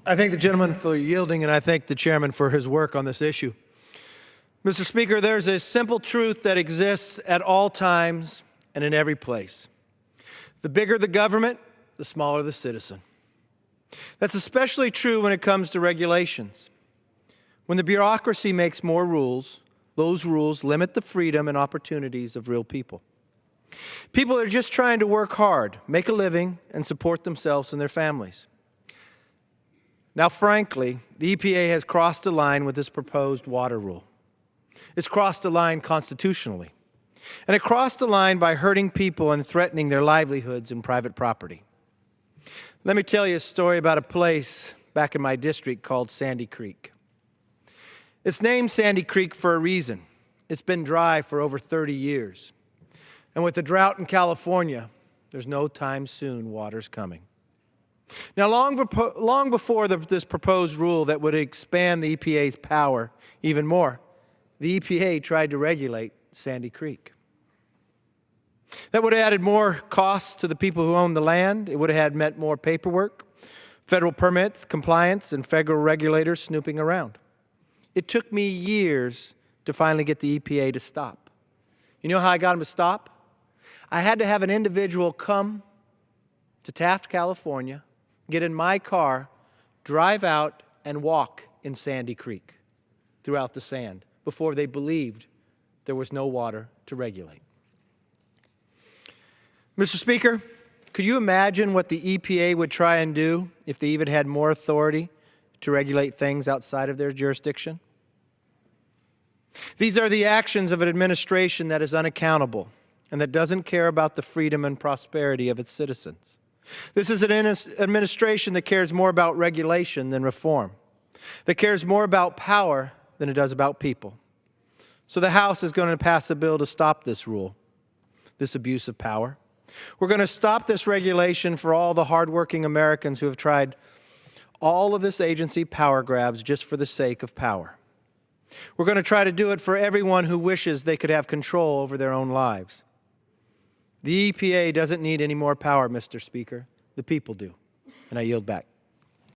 I thank the gentleman for yielding, and I thank the chairman for his work on this issue. Mr. Speaker, there's a simple truth that exists at all times and in every place. The bigger the government, the smaller the citizen. That's especially true when it comes to regulations. When the bureaucracy makes more rules, those rules limit the freedom and opportunities of real people. People are just trying to work hard, make a living, and support themselves and their families. Now, frankly, the EPA has crossed a line with this proposed water rule. It's crossed a line constitutionally. And it crossed a line by hurting people and threatening their livelihoods and private property. Let me tell you a story about a place back in my district called Sandy Creek. It's named Sandy Creek for a reason. It's been dry for over 30 years. And with the drought in California, there's no time soon water's coming. Now, long before this proposed rule that would expand the EPA's power even more, the EPA tried to regulate Sandy Creek. That would have added more costs to the people who own the land. It would have meant more paperwork, federal permits, compliance, and federal regulators snooping around. It took me years to finally get the EPA to stop. You know how I got them to stop? I had to have an individual come to Taft, California, get in my car, drive out, and walk in Sandy Creek throughout the sand before they believed there was no water to regulate. Mr. Speaker, could you imagine what the EPA would try and do if they even had more authority to regulate things outside of their jurisdiction? These are the actions of an administration that is unaccountable and that doesn't care about the freedom and prosperity of its citizens. This is an administration that cares more about regulation than reform, that cares more about power than it does about people. So the House is going to pass a bill to stop this rule, this abuse of power. We're going to stop this regulation for all the hardworking Americans who have tried all of this agency power grabs just for the sake of power. We're going to try to do it for everyone who wishes they could have control over their own lives. The EPA doesn't need any more power, Mr. Speaker. The people do. And I yield back.